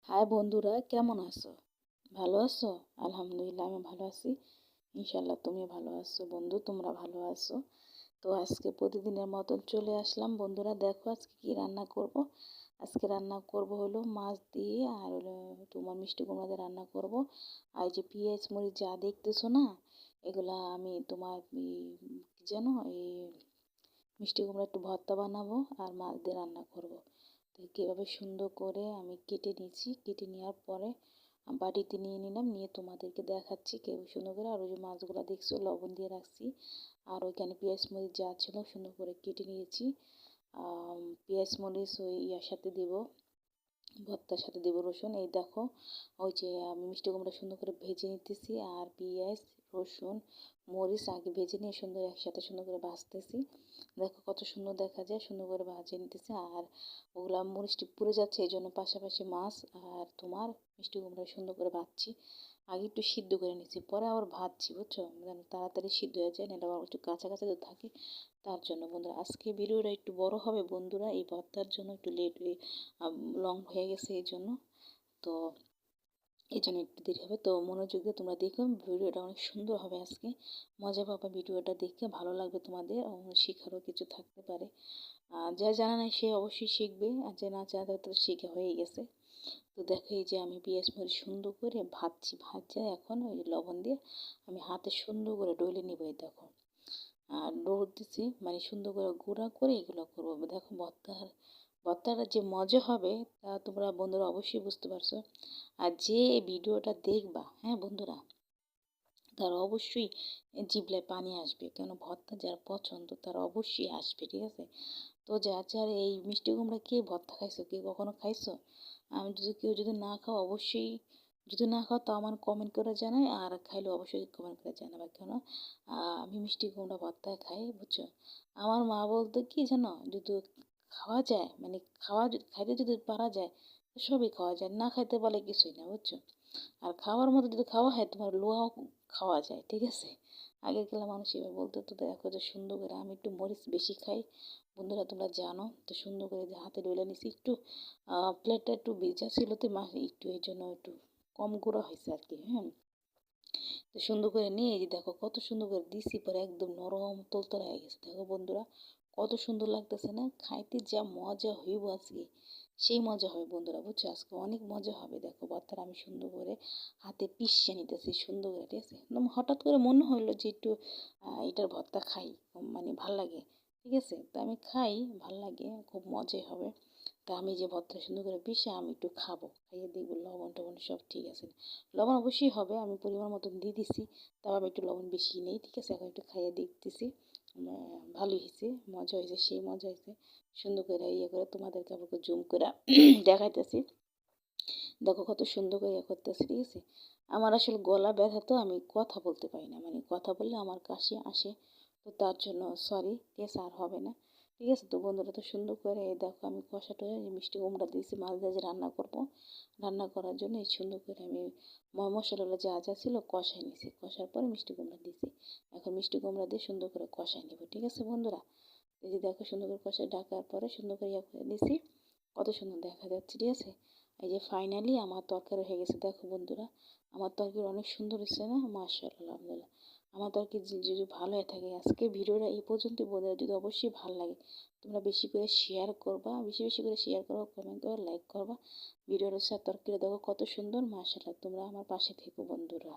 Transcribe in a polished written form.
High বন্ধুরা, কেমন আছো? ভালো আছো? আলহামদুলিল্লাহ আমি ভালো আছি। ইনশাল্লাহ তুমি ভালো আছো বন্ধু, তোমরা ভালো আছো। তো আজকে প্রতিদিনের মতন চলে আসলাম বন্ধুরা। দেখো আজকে কি রান্না করব। আজকে রান্না করব হলো মাছ দিয়ে, আর হলো তোমার মিষ্টি কুমড়া দিয়ে রান্না করব। আর এই যে পেঁয়াজ মরিচ যা দেখতেছো না, এগুলা আমি তোমার কি যেন এই মিষ্টি কুমড়া একটু ভর্তা বানাবো আর মাছ দিয়ে রান্না করব। তো কীভাবে সুন্দর করে আমি কেটে নিয়েছি, কেটে নেওয়ার পরে বাটিতে নিয়ে নিলাম, নিয়ে তোমাদেরকে দেখাচ্ছি কেউ সুন্দর করে। আর ওই যে মাছগুলো দেখছো লবণ দিয়ে রাখছি, আর ওইখানে পেঁয়াজ মরিচ যা ছিল সুন্দর করে কেটে নিয়েছি। পেঁয়াজ মরিচ ওই ইয়ার সাথে দেবো, ভর্তার সাথে দেবো রসুন। এই দেখো ওই যে আমি মিষ্টি কুমড়া সুন্দর করে ভেজে নিতেছি, আর পেঁয়াজ রসুন মরিচ আগে ভেজে নিয়ে সুন্দর একসাথে সুন্দর করে ভাজতেছি। দেখো কত সুন্দর দেখা যায়, সুন্দর করে ভাজে নিতেছি। আর ওগুলা মরিচটি পুড়ে যাচ্ছে, এই জন্য পাশাপাশি মাছ আর তোমার মিষ্টি কুমড়া সুন্দর করে ভাজছি। আগে একটু সিদ্ধ করে নিচ্ছি, পরে আবার ভাজছি, বুঝছো, যেন তাড়াতাড়ি সিদ্ধ হয়ে যায়, নাহলে আবার একটু কাঁচা কাঁচা তো থাকে। তার জন্য বন্ধুরা আজকে ভিডিওটা একটু বড় হবে বন্ধুরা, এই ভর্তার জন্য একটু লেট লং হয়ে গেছে এই জন্য। তো এই জন্য একটু দেরি হবে, তো মনোযোগ দিয়ে তোমরা দেখো, ভিডিওটা অনেক সুন্দর হবে আজকে। মজা পাবা ভিডিওটা দেখে, ভালো লাগবে তোমাদের, শেখারও কিছু থাকতে পারে। যা জানা নাই সে অবশ্যই শিখবে, আর যে না জানা তার তো শেখা হয়ে গেছে। তো দেখো এই যে আমি পেঁয়াজ মরিচ সুন্দর করে ভাজছি, ভাজা এখন ওই লবণ দিয়ে আমি হাতে সুন্দর করে ডলে নিব। এই দেখো আর ডোর দিচ্ছি, মানে সুন্দর করে গুঁড়া করে এগুলো করবো। দেখো ভর্তাটা যে মজা হবে তা তোমরা বন্ধুরা অবশ্যই বুঝতে পারছো। আর যে ভিডিওটা দেখবা, হ্যাঁ বন্ধুরা, তার অবশ্যই জিভলায় পানি আসবে, কেন ভর্তা যার পছন্দ তার অবশ্যই আসবে, ঠিক আছে। তো যার যার এই মিষ্টি কুমড়া কে ভর্তা খাইছো, কে কখনো খাইছো? আমি যদি কেউ যদি না খাও অবশ্যই, যদি না খাও তো আমার কমেন্ট করে জানাই, আর খাইলে অবশ্যই কমেন্ট করে জানাবে। কেন আমি মিষ্টি কুমড়া ভর্তা খাই, বুঝছো। আমার মা বলতো কি জানো, যদি খাওয়া যায়, মানে খাইতে যদি পারা যায় তো সবই খাওয়া যায়, না খাইতে পারলে কিছুই না, বুঝছো। আর খাওয়ার মতো যদি খাওয়া হয় তোমার লোহাও খাওয়া যায়, ঠিক আছে। আগেকার মানুষ এভাবে বলতো। তো দেখো যে সুন্দর করে আমি একটু মরিচ বেশি খাই বন্ধুরা, তোমরা জানো তো। সুন্দর করে যে হাতে ডলে নিছি, একটু প্লেটটা একটু ভিজা ছিল তো মা, একটু এই জন্য একটু কম গুঁড়ো হয়েছে আর কি, হ্যাঁ। তো সুন্দর করে নিয়ে এই যে দেখো কত সুন্দর করে দিছি, পরে একদম নরম তোলতোলা হয়ে গেছে। দেখো বন্ধুরা কত সুন্দর লাগতেছে না, খাইতে যা মজা হইব আজকে, সেই মজা হবে বন্ধুরা, বুঝছো। আজকে অনেক মজা হবে। দেখো ভর্তাটা আমি সুন্দর করে হাতে পিষে নিতেছি সুন্দর করে, ঠিক আছে। একদম হঠাৎ করে মনে হইলো যে একটু এটার ভর্তা খাই, মানে ভাল লাগে, ঠিক আছে। তো আমি খাই, ভাল লাগে, খুব মজাই হবে। তা আমি যে ভর্তা সুন্দর করে পিষে আমি একটু খাবো, খাইয়ে দেখবো লবণ টবণ সব ঠিক আছে। লবণ অবশ্যই হবে, আমি পরিমাণ মতন দিয়ে দিছি, তাও আমি একটু লবণ বেশি নেই, ঠিক আছে। এখন একটু খাইয়ে দেখতেছি, ভালোই হয়েছে, মজা হয়েছে, সেই মজা হয়েছে। সুন্দর করে ইয়ে করে তোমাদেরকে আবার জুম করে দেখাইতেছি। দেখো কত সুন্দর করে ইয়ে করতেছি, ঠিক আছে। আমার আসলে গলা ব্যথা, তো আমি কথা বলতে পারি না, মানে কথা বললে আমার কাশি আসে, তো তার জন্য সরি, ঠিক আছে, আর হবে না, ঠিক আছে। তো বন্ধুরা তো সুন্দর করে দেখো আমি কষাটা মিষ্টি কুমড়া দিয়েছি, মাছ দিয়ে যে রান্না করবো, রান্না করার জন্য এই সুন্দর করে আমি মশলাগুলো যা যা ছিল কষাই নিয়েছি, কষার পরে মিষ্টি কুমড়া দিয়েছি। এখন মিষ্টি কুমড়া দিয়ে সুন্দর করে কষাই নেব, ঠিক আছে বন্ধুরা। এই যে দেখো সুন্দর করে কষাই ঢাকার পরে সুন্দর করে ইয়ে করে দিয়েছি, কত সুন্দর দেখা যাচ্ছে, ঠিক আছে। এই যে ফাইনালি আমার তরকারি হয়ে গেছে। দেখো বন্ধুরা আমার তরকারি অনেক সুন্দর হয়েছে না, মাশাআল্লাহ আলহামদুলিল্লাহ। আমার তরকারি যদি ভালো হয়ে থাকে, আজকে ভিডিওটা এই পর্যন্ত বন্ধুরা, যদি অবশ্যই ভালো লাগে তোমরা বেশি করে শেয়ার করবা, বেশি বেশি করে শেয়ার করবা, কমেন্ট করবা, লাইক করবা। ভিডিওর সাথে তরকারি দেখো কত সুন্দর, মাশাআল্লাহ। তোমরা আমার পাশে থেকো বন্ধুরা।